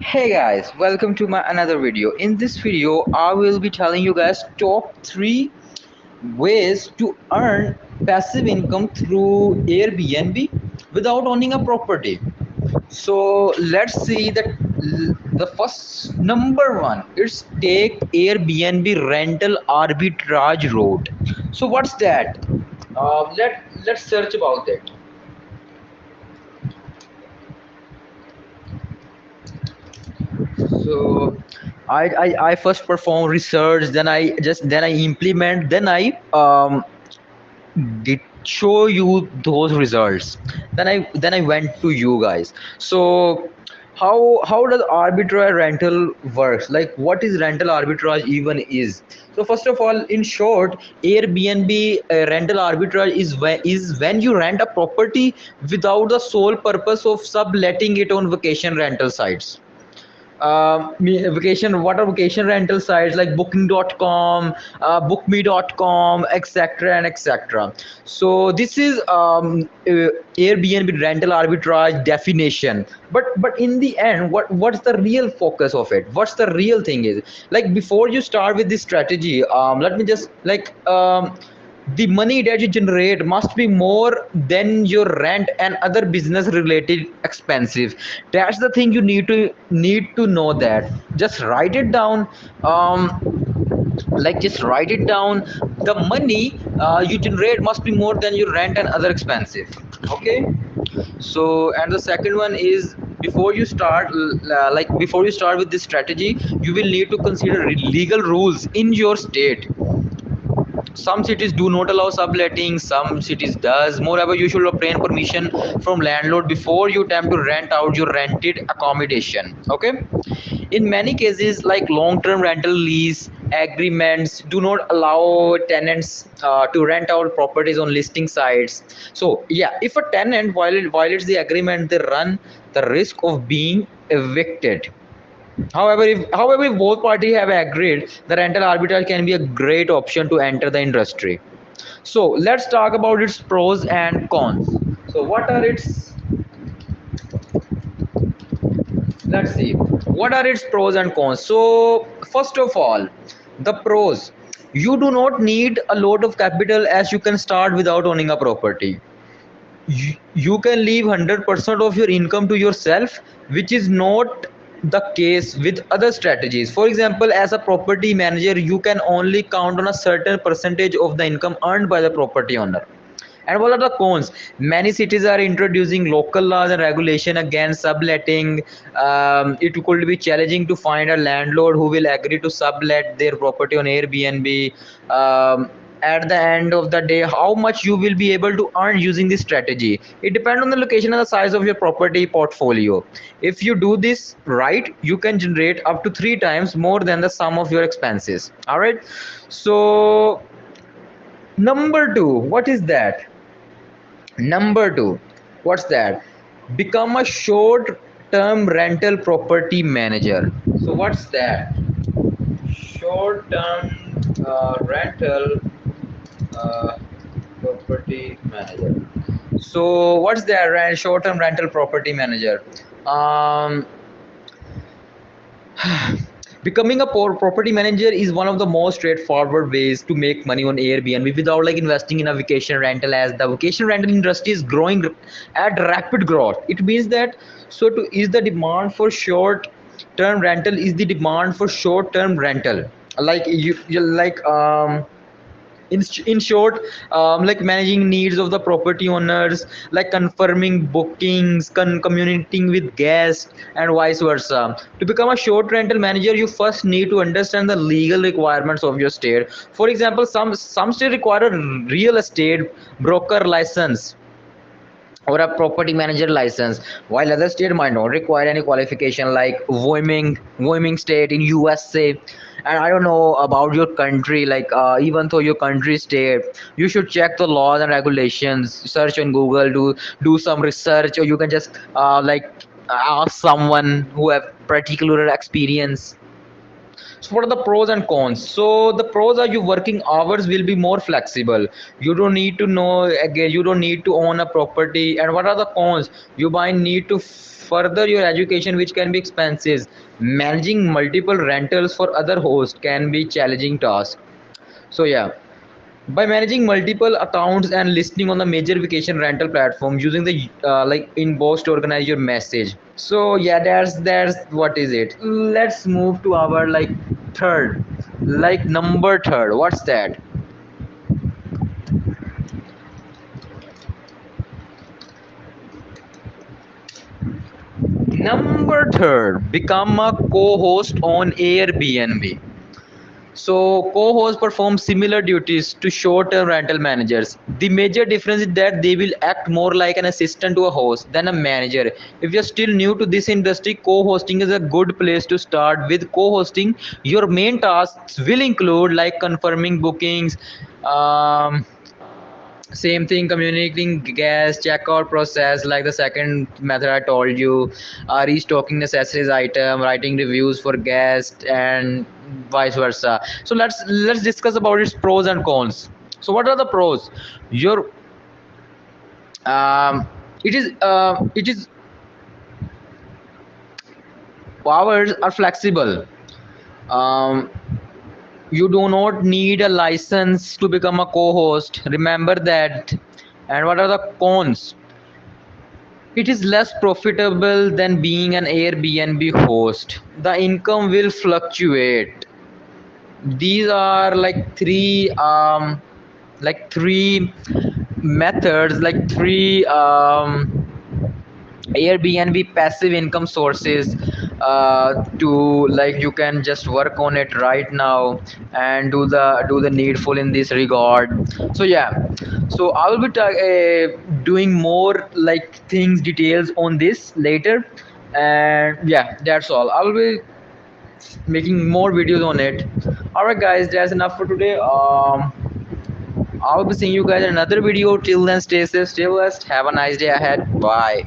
Hey guys, welcome to my another video. In this video, I will be telling you guys top 3 ways to earn passive income through Airbnb without owning a property. So let's see that the first number one is take Airbnb rental arbitrage route. So what's that? Let's search about that. So I first perform research, then I implement, then I did show you those results. Then I went to you guys. So how does arbitrage rental works? Like what is rental arbitrage even is? So first of all, in short, Airbnb rental arbitrage is when you rent a property without the sole purpose of subletting it on vacation rental sites. Vacation, what are vacation rental sites like booking.com, bookme.com, etc and etc. So this is Airbnb rental arbitrage definition. But in the end, what's the real focus of it? What's the real thing is, like, before you start with this strategy, let me just the money that you generate must be more than your rent and other business related expenses. That's the thing you need to know. That just write it down. Just write it down. The money you generate must be more than your rent and other expenses. Okay. So, and the second one is, before you start with this strategy, you will need to consider legal rules in your state. Some cities do not allow subletting, some cities does. Moreover, you should obtain permission from landlord before you attempt to rent out your rented accommodation. Okay. In many cases, like long-term rental lease agreements do not allow tenants to rent out properties on listing sites. So yeah, if a tenant violates the agreement, they run the risk of being evicted. However, if both parties have agreed, the rental arbitrage can be a great option to enter the industry. So let's talk about its pros and cons. So let's see, what are its pros and cons. So first of all, the pros: you do not need a lot of capital, as you can start without owning a property. You can leave 100% of your income to yourself, which is not the case with other strategies. For example, as a property manager, you can only count on a certain percentage of the income earned by the property owner. And what are the cons? Many cities are introducing local laws and regulation against subletting. It could be challenging to find a landlord who will agree to sublet their property on Airbnb. At the end of the day, how much you will be able to earn using this strategy, it depends on the location and the size of your property portfolio. If you do this right, you can generate up to 3 times more than the sum of your expenses. All right. So number two, what is that? Number two, what's that? Become a short term rental property manager. So, what's that? Short term rental uh, property manager. So, what's that? Short term rental property manager. Um, Becoming a property manager is one of the most straightforward ways to make money on Airbnb without like investing in a vacation rental, as the vacation rental industry is growing at rapid growth. It means that, so to is the demand for short term rental is the demand for short term rental. Like you like in short, like managing needs of the property owners, like confirming bookings, communicating with guests, and vice versa. To become a short rental manager, you first need to understand the legal requirements of your state. For example, some state require a real estate broker license or a property manager license, while other state might not require any qualification, like Wyoming state in USA. And I don't know about your country, like even though your country state, you should check the laws and regulations, search on Google, do some research, or you can just ask someone who have particular experience. So what are the pros and cons? So the pros are your working hours will be more flexible. You don't need to know again. You don't need to own a property. And what are the cons? You might need to further your education, which can be expenses. Managing multiple rentals for other hosts can be challenging task. So yeah, by managing multiple accounts and listing on the major vacation rental platform using the like inbox to organize your message. So yeah, that's what is it. Let's move to our like third, like number third. What's that? Number third, become a co-host on Airbnb. So co-hosts perform similar duties to short-term rental managers. The major difference is that they will act more like an assistant to a host than a manager. If you're still new to this industry, co-hosting is a good place to start. With co-hosting, your main tasks will include like confirming bookings, um, same thing, communicating gas checkout process like the second method I told you, restocking necessities item, writing reviews for guests, and vice versa. So let's discuss about its pros and cons. So what are the pros? Your it is hours are flexible. um, you do not need a license to become a co-host, remember that. And what are the cons? It is less profitable than being an Airbnb host. The income will fluctuate. These are like three methods, like three Airbnb passive income sources to like you can just work on it right now and do the needful in this regard. So yeah, so I will be doing more like things details on this later, and yeah, that's all. I will be making more videos on it. All right, guys, that's enough for today. I'll be seeing you guys in another video. Till then, stay safe, stay blessed. Have a nice day ahead. Bye.